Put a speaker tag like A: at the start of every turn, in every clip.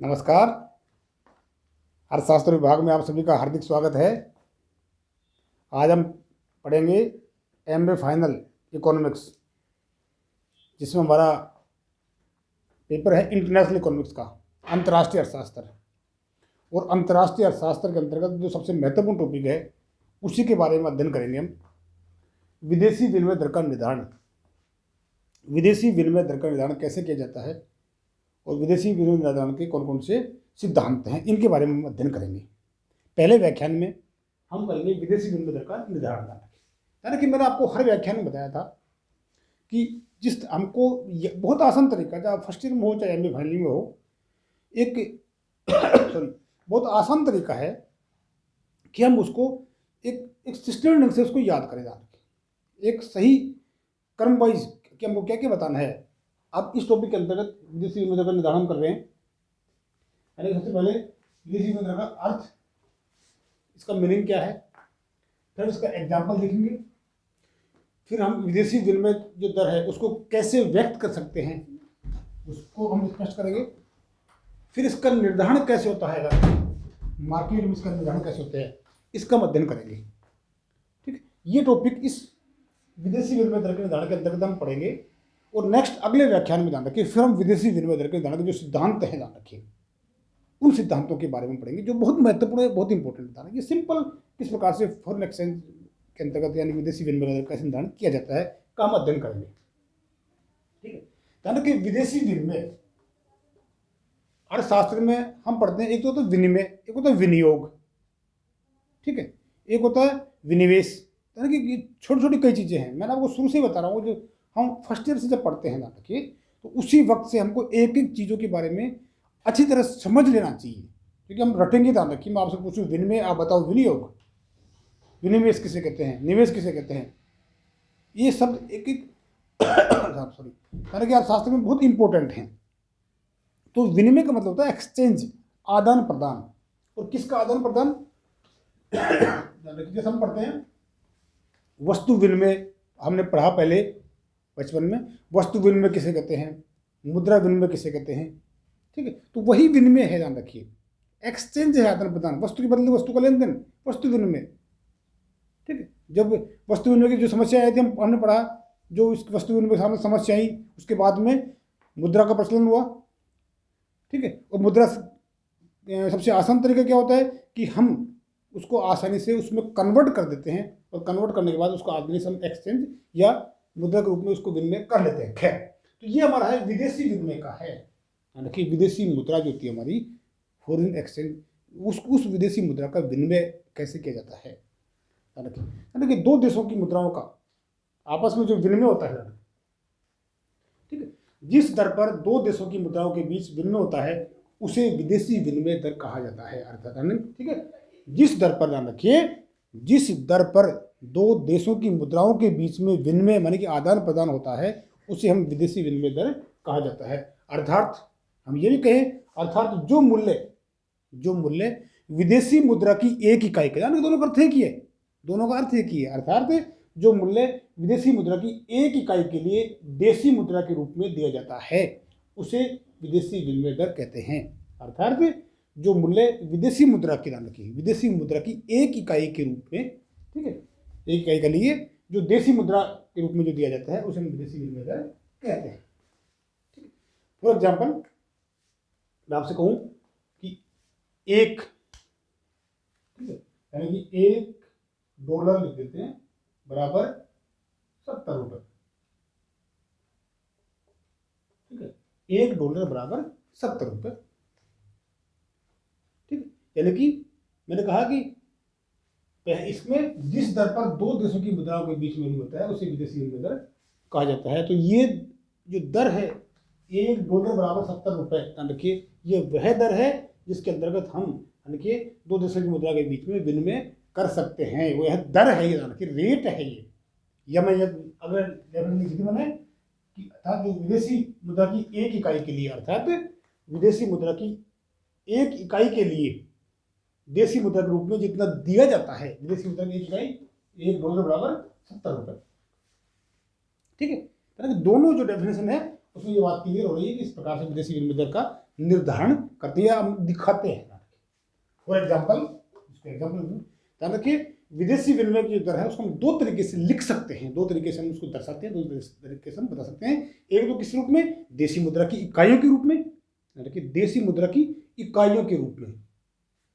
A: नमस्कार। अर्थशास्त्र विभाग में आप सभी का हार्दिक स्वागत है। आज हम पढ़ेंगे एमए फाइनल इकोनॉमिक्स, जिसमें हमारा पेपर है इंटरनेशनल इकोनॉमिक्स का, अंतर्राष्ट्रीय अर्थशास्त्र। और अंतर्राष्ट्रीय अर्थशास्त्र के अंतर्गत जो सबसे महत्वपूर्ण टॉपिक है उसी के बारे में अध्ययन करेंगे हम। विदेशी विनिमय दर का निर्धारण। विदेशी विनिमय दर का निर्धारण कैसे किया जाता है और विदेशी विनिमय निर्धारण के कौन कौन से सिद्धांत हैं, इनके बारे में हम अध्ययन करेंगे। पहले व्याख्यान में हम करेंगे विदेशी विनिमय दर का निर्धारण। यानी कि मैंने आपको हर व्याख्यान में बताया था कि जिस हमको बहुत आसान तरीका, चाहे फर्स्ट ईयर में हो चाहे एमए फाइनल में हो, एक सॉरी बहुत आसान तरीका है कि हम उसको एक सिस्टम ढंग से उसको याद करें। एक सही क्रम वाइज कि हमको क्या क्या बताना है। अब इस टॉपिक के अंतर्गत विदेशी विनिमय दर का निर्धारण कर रहे हैं। यानी सबसे पहले विदेशी विनिमय दर का अर्थ, इसका मीनिंग क्या है, फिर इसका एग्जाम्पल देखेंगे, फिर हम विदेशी विनिमय जो दर है उसको कैसे व्यक्त कर सकते हैं उसको हम स्पष्ट करेंगे। फिर इसका निर्धारण कैसे होता है, मार्केट में इसका निर्धारण कैसे होता है, इसका अध्ययन करेंगे। ठीक है, ये टॉपिक इस विदेशी विनिमय दर के निर्धारण के अंतर्गत हम पढ़ेंगे। और नेक्स्ट अगले व्याख्यान में ध्यान रखिए, फिर हम विदेशी विनिमय दर के निर्धारण के जो सिद्धांत हैं, ध्यान रखिए, उन सिद्धांतों के बारे में पढ़ेंगे जो बहुत महत्वपूर्ण है, बहुत इंपॉर्टेंट निर्धारण है। ये सिंपल किस प्रकार से फॉरेन एक्सचेंज के अंतर्गत यानी विदेशी विनिमय दर का निर्धारण किया जाता है का हम अध्ययन करेंगे। ठीक है, ध्यान रखिए, विदेशी विनिमय अर्थशास्त्र में हम पढ़ते हैं, एक तो होता है विनिमय, एक होता है विनियोग। ठीक है, एक होता है विनिवेश। यानी कि छोटी छोटी कई चीज़ें हैं, मैंने आपको शुरू से ही बता रहा हूँ। जो हम फर्स्ट ईयर से जब पढ़ते हैं, ध्यान रखिए, तो उसी वक्त से हमको एक एक चीज़ों के बारे में अच्छी तरह समझ लेना चाहिए, क्योंकि हम रटेंगे। ध्यान रखिए, मैं आपसे पूछूं विनिमय, आप बताओ विनियोग, विनिवेश किसे कहते हैं, निवेश किसे कहते हैं, ये सब एक एक सॉरी यानी कि अर्थशास्त्र में बहुत इंपॉर्टेंट हैं। तो विनिमय का मतलब होता है एक्सचेंज, आदान प्रदान। और किसका आदान प्रदान, जैसे हम पढ़ते हैं वस्तु विनिमय, हमने पढ़ा पहले बचपन में, वस्तु विनिमय किसे कहते हैं, मुद्रा विनिमय किसे कहते हैं। ठीक है, तो वही विनिमय है, ध्यान रखिए। एक्सचेंज है आदान प्रदान, वस्तु के बदले वस्तु का लेन देन, वस्तु विनिमय। ठीक है, जब वस्तु विनिमय की जो समस्या आई थी, हमने पढ़ा, जो इस वस्तु विनिमय के सामने समस्या आई, उसके बाद में मुद्रा का प्रचलन हुआ। ठीक है, और मुद्रा सबसे आसान तरीका क्या होता है कि हम उसको आसानी से उसमें कन्वर्ट कर देते हैं, और कन्वर्ट करने के बाद उसको आसानी से हम एक्सचेंज या मुद्रा के रूप में उसको विनिमय कर लेते हैं। खैर, तो ये हमारा है विदेशी विनिमय का है। यानी कि विदेशी मुद्रा जो होती है हमारी, फॉरेन एक्सचेंज, उस विदेशी मुद्रा का विनिमय कैसे किया जाता है। यानी कि दो देशों की मुद्राओं का आपस में जो विनिमय होता है, ठीक है, जिस दर पर दो देशों की मुद्राओं के बीच विनिमय होता है उसे विदेशी विनिमय दर कहा जाता है। अर्थात, ठीक है, जिस दर पर, ध्यान रखिए, जिस दर पर दो देशों की मुद्राओं के बीच में विनिमय माने कि आदान प्रदान होता है उसे हम विदेशी विनिमय दर कहा जाता है। अर्थात हम ये भी कहें, अर्थात जो मूल्य विदेशी मुद्रा की एक इकाई का, यानी दोनों का अर्थ एक ही है, दोनों का अर्थ एक ही है। अर्थात जो मूल्य विदेशी मुद्रा की एक इकाई के लिए देशी मुद्रा के रूप में दिया जाता है उसे विदेशी विनिमय दर कहते हैं। अर्थात जो मूल्य विदेशी मुद्रा की, ध्यान रखिए, विदेशी मुद्रा की एक इकाई के रूप में, ठीक है, एक इकाई के लिए जो देशी मुद्रा के रूप में जो दिया जाता है उसे हम विदेशी विनिमय दर कहते हैं। ठीक है, फॉर एग्जाम्पल मैं आपसे कहूं कि एक, ठीक है, यानी कि $1 लिख देते हैं बराबर 70 रुपये। ठीक है, $1 बराबर 70 रुपये। ठीक है, यानी कि मैंने कहा कि इसमें जिस दर पर दो देशों की मुद्राओं के बीच में होता है उसे विदेशी विनिमय दर कहा जाता है। तो ये जो दर है $1 बराबर 70 रुपये, ध्यान रखिए, ये वह दर है जिसके अंतर्गत हम, यानी कि दो देशों की मुद्रा के बीच में विनिमय कर सकते हैं। वह दर है, ये ध्यान रखिए, रेट है ये। या मैं अगर मैंने कि अर्थात जो विदेशी मुद्रा की एक इकाई के लिए, अर्थात विदेशी मुद्रा की एक इकाई के लिए देशी मुद्रा के रूप में जितना दिया जाता है, विदेशी मुद्रा की एक इकाई $1 बराबर 70 रुपये। ठीक है, दोनों जो डेफिनेशन है उसमें ये बात क्लियर हो रही है कि इस प्रकार से विदेशी विनिमय दर का निर्धारण करते हैं या हम दिखाते हैं। फॉर एग्जाम्पल, ध्यान रखिए, विदेशी विनिमय की जो दर है उसको हम दो तरीके से लिख सकते हैं, दो तरीके से हम उसको दर्शाते हैं, दो तरीके से हम बता सकते हैं। एक तो किस रूप में, देशी मुद्रा की इकाइयों के रूप में, ध्यान रखिए देशी मुद्रा की इकाइयों के रूप में,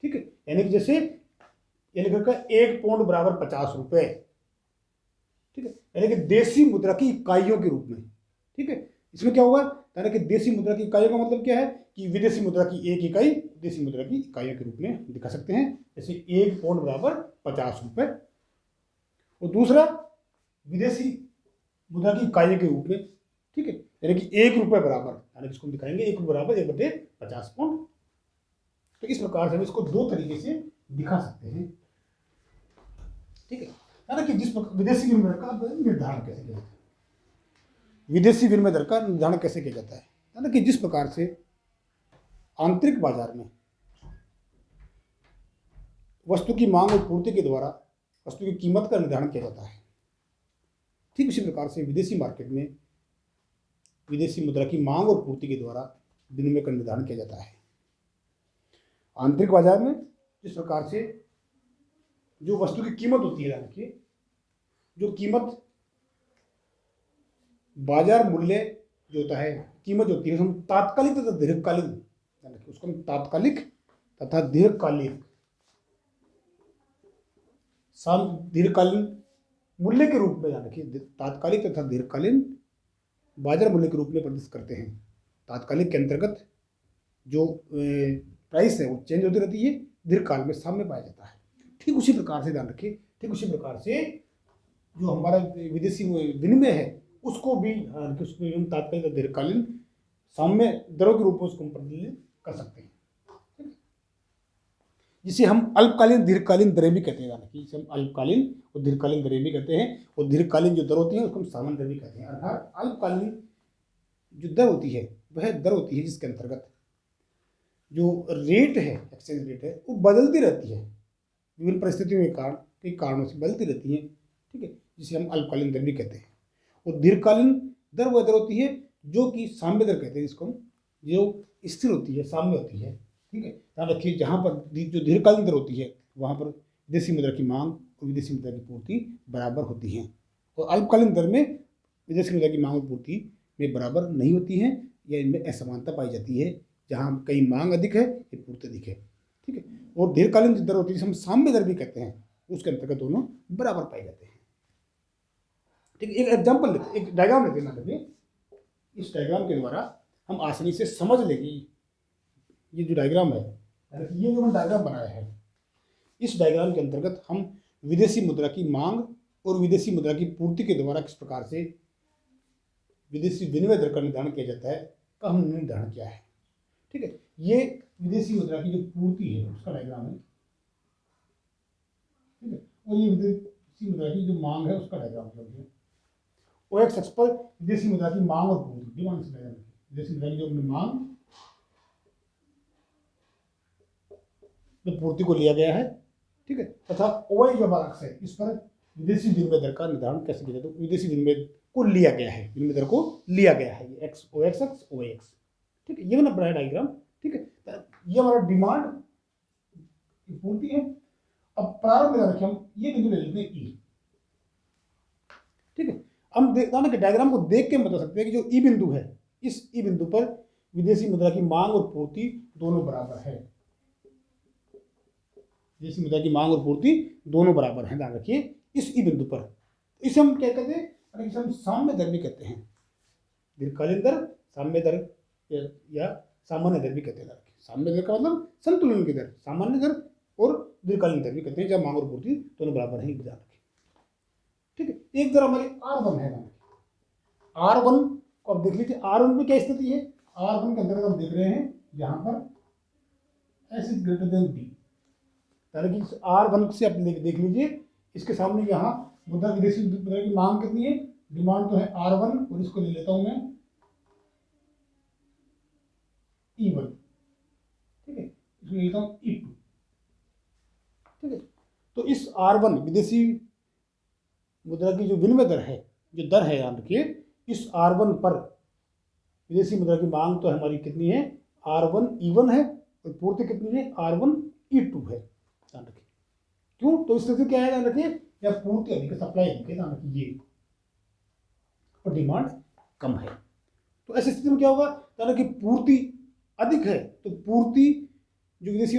A: ठीक है। यानी कि जैसे ये लिखा का 1 पौंड बराबर 50 रुपए, ठीक है, यानी कि देशी मुद्रा की इकाइयों के रूप में, ठीक है। इसमें क्या होगा, यानी कि देशी मुद्रा की इकाइयों का मतलब क्या है कि विदेशी मुद्रा की एक इकाई देशी मुद्रा की इकाइयों के रूप में दिखा सकते हैं। जैसे 1 पौंड बराबर 50 रुपए, और दूसरा विदेशी मुद्रा की इकाइयों के रूप में, ठीक है, यानी कि 1 रुपए बराबर, यानी कि इसको हम दिखाएंगे 1 रुपए बराबर 1/50 पौंड। तो इस प्रकार से हम इसको दो तरीके से दिखा सकते हैं, ठीक है। यानी कि जिस विदेशी विनिमय का निर्धारण कैसे किया जाता है, विदेशी विनिमय दर का निर्धारण कैसे किया जाता है, यानी कि जिस प्रकार से आंतरिक बाजार में वस्तु की मांग और पूर्ति के द्वारा वस्तु की कीमत का निर्धारण किया जाता है, ठीक उसी प्रकार से विदेशी मार्केट में विदेशी मुद्रा की मांग और पूर्ति के द्वारा विनिमय का निर्धारण किया जाता है। आंतरिक बाजार में जिस प्रकार से जो वस्तु की कीमत होती है, देखिए जो कीमत बाजार मूल्य जो होता है, कीमत जो होती है हम तात्कालिक तथा दीर्घकालीन, उसको हम तात्कालिक तथा दीर्घकालिक दीर्घकालीन मूल्य के रूप में, देखिए तात्कालिक तथा दीर्घकालीन बाजार मूल्य के रूप में प्रदर्शित करते हैं। तात्कालिक के अंतर्गत जो प्राइस है वो चेंज होती रहती है, दीर्घकाल में सामने पाया जाता है। ठीक उसी प्रकार से ध्यान रखिए, ठीक उसी प्रकार से जो हमारा विदेशी विनिमय है उसको भी हम तात्कालिक दीर्घकालीन साम्य दरों के रूप में उसको प्रतिनिधित्व कर सकते हैं, जिसे हम अल्पकालीन दीर्घकालीन दरें भी कहते हैं। जिसे हम अल्पकालीन और दीर्घकालीन दरें भी कहते हैं, और दीर्घकालीन जो दर होती है उसको हम सामान्य दर भी कहते हैं। अर्थात अल्पकालीन जो दर होती है वह दर होती है जिसके अंतर्गत जो रेट है, एक्सचेंज रेट है, वो बदलती रहती है, विभिन्न परिस्थितियों के कारण, कई कारणों से बदलती रहती है, ठीक है, जिसे हम अल्पकालीन दर भी कहते हैं। और दीर्घकालीन दर वह दर होती है जो कि साम्य दर कहते हैं, जिसको हम जो स्थिर होती है, साम्य होती है, ठीक है। ध्यान रखिए जहाँ पर जो दीर्घकालीन दर होती है वहाँ पर विदेशी मुद्रा की मांग और विदेशी मुद्रा की पूर्ति बराबर होती हैं, और अल्पकालीन दर में विदेशी मुद्रा की मांग और पूर्ति में बराबर नहीं होती हैं, या इनमें असमानता पाई जाती है, जहाँ कहीं मांग अधिक है या पूर्ति अधिक है, ठीक है। और दीर्घकालीन जो दर होती है जिसे हम साम्य दर भी कहते हैं, उसके अंतर्गत दोनों बराबर पाए जाते हैं, ठीक है। एक एग्जाम्पल लेते, एक डायग्राम लेते हैं ना, इस डायग्राम के द्वारा हम आसानी से समझ लेंगे। ये जो डायग्राम है, ये जो हम डायग्राम बनाया है, इस डायग्राम के अंतर्गत हम विदेशी मुद्रा की मांग और विदेशी मुद्रा की पूर्ति के द्वारा किस प्रकार से विदेशी विनिमय दर का निर्धारण किया जाता है का हमने निर्धारण किया है, ठीक है। ये विदेशी मुद्रा की जो पूर्ति है उसका डायग्राम है, ठीक है, और ये विदेशी मुद्रा की जो मांग है उसका डायग्राम है। और एक अक्ष पर विदेशी मुद्रा की मांग और पूर्ति, डिमांड से डायग्राम, विदेशी मुद्रा की जो मांग जो पूर्ति को लिया गया है, ठीक है, तथा ओवाई जो अक्ष है इस पर विदेशी विनिमय दर का निर्धारण कैसे किया जाता है। तो विदेशी विनिमय को लिया गया है, विनिमय दर को लिया गया है, ये एक्स ओ एक्स एक्स ओ एक्स, ठीक है। ये मैंने बनाया डायग्राम, ठीक है। ये हमारा डिमांड पूर्ति है। अब प्रारंभ में रखें हम ये बिंदु ले लेते हैं ई, ठीक है। हम देखना कि डायग्राम को देख के बता सकते हैं कि जो ई बिंदु है, इस ई बिंदु पर विदेशी मुद्रा की मांग और पूर्ति दोनों बराबर है, विदेशी मुद्रा की मांग और पूर्ति दोनों बराबर है। ध्यान रखिए इस ई बिंदु पर, इसे हम क्या कहते हैं, इसे हम साम्य दर भी कहते हैं, दीर्घकालीन दर, साम्य दर या सामान्य दर भी कहते हैं। साम्य दर का मतलब संतुलन की दर, सामान्य दर और दीर्घकालीन दर भी कहते हैं, जब मांग और पूर्ति दोनों बराबर है, ध्यान रखें, ठीक है। एक दर हमारी R1 है, R1 को आप देख लीजिए, R1 में क्या स्थिति है, R1 के अंतर्गत हम देख रहे हैं यहाँ पर S is greater than B, यानी कि R1 से आप देख लीजिए, इसके सामने यहाँ मुद्रा विदेशी मुद्रा की मांग कितनी है, डिमांड तो है R1, और इसको ले लेता हूं मैं E1, ठीक है, इसको ले लेता हूं E2, ठीक है। तो इस R1 विदेशी मुद्रा की जो विनिमय दर है, जो दर है, याद रखिए इस R1 पर विदेशी मुद्रा की मांग तो हमारी कितनी है R1E1 है और पूर्ति कितनी है R1E2 है, ध्यान रखिए। क्यों? तो इस तरह से क्या है, ध्यान रखिए, या पूर्ति अधिक है, सप्लाई अधिक है, ध्यान रखिए ये, और डिमांड कम है। तो ऐसी स्थिति में क्या होगा, ध्यान रखिए, पूर्ति अधिक है तो पूर्ति जो विदेशी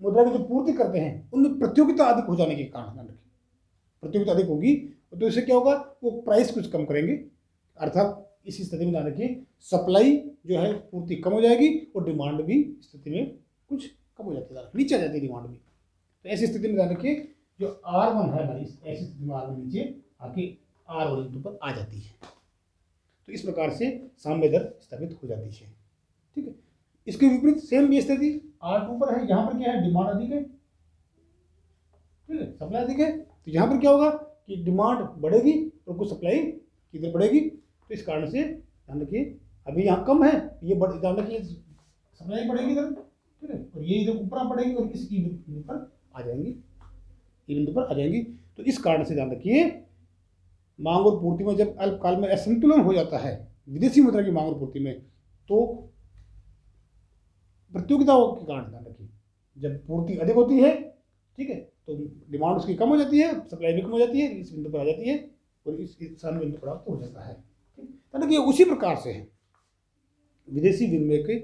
A: मुद्रा की जो पूर्ति करते हैं उनमें प्रतियोगिता अधिक हो जाने के कारण, ध्यान रखिए, प्रतियोगिता अधिक होगी तो इससे क्या होगा, वो प्राइस कुछ कम करेंगे, अर्थात इसी स्थिति में ध्यान रखिए सप्लाई जो है पूर्ति कम हो जाएगी और डिमांड भी स्थिति में कुछ कम हो जाती है, नीचे आ जाती है डिमांड भी। तो ऐसी स्थिति में ध्यान रखिए जो R1 है हमारी, ऐसी स्थिति में R1 नीचे आके R1 पर आ जाती है। तो इस प्रकार से साम्य दर स्थापित हो जाती है, ठीक है। इसके विपरीत सेम भी स्थिति R2 पर है, यहाँ पर क्या है, डिमांड अधिक है, ठीक है, सप्लाई अधिक है, तो यहाँ पर क्या होगा कि डिमांड बढ़ेगी और कुछ सप्लाई की दर बढ़ेगी। तो इस कारण से ध्यान रखिए अभी यहाँ कम है, ये ध्यान रखिए सप्लाई बढ़ेगी इधर, ठीक है, और ये इधर ऊपर बढ़ेगी और इस बिंदु पर आ जाएंगी, ये बिंदु पर आ जाएंगी। तो इस कारण से ध्यान रखिए मांग और पूर्ति में जब अल्पकाल में असंतुलन हो जाता है विदेशी मुद्रा की मांग और पूर्ति में, तो प्रतियोगिता के कारण, ध्यान रखिए, जब पूर्ति अधिक होती है, ठीक है, तो डिमांड उसकी कम हो जाती है, सप्लाई भी कम हो जाती है, इस बिंदु पर आ जाती है और इस स्थान बिंदु प्राप्त हो जाता है, ठीक। तो देखिए उसी प्रकार से है विदेशी विनिमय के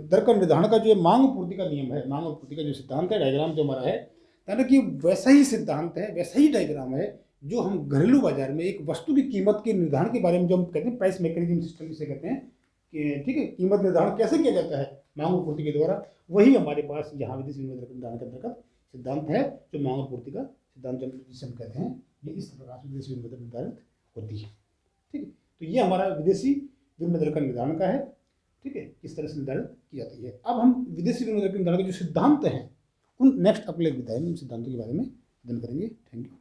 A: दर का निर्धारण का जो मांग पूर्ति का नियम है, मांग और पूर्ति का जो सिद्धांत है, डायग्राम जो हमारा है, कि वैसा ही सिद्धांत है, वैसा ही डायग्राम है जो हम घरेलू बाजार में एक वस्तु की कीमत के निर्धारण के बारे में जो हम कहते हैं प्राइस मैकेनिज्म सिस्टम जिसे कहते हैं कि, ठीक है, कीमत निर्धारण कैसे किया जाता है मांग और पूर्ति के द्वारा, वही हमारे पास यहाँ विदेशी विनिमय दर निर्धारण के अंतर्गत सिद्धांत है जो मांग और पूर्ति का सिद्धांत जिसे हम कहते हैं, ये इस प्रकार से विदेशी विनिमय दर निर्धारित होती है, ठीक है। तो ये हमारा विदेशी विनिमय दर का निर्धारण का है, ठीक है, किस तरह से निर्धारित की जाती है। अब हम विदेशी विनिमय दर के निर्धारण के जो सिद्धांत हैं उन नेक्स्ट अगले विधायी में सिद्धांतों के बारे में अध्ययन करेंगे। Thank you.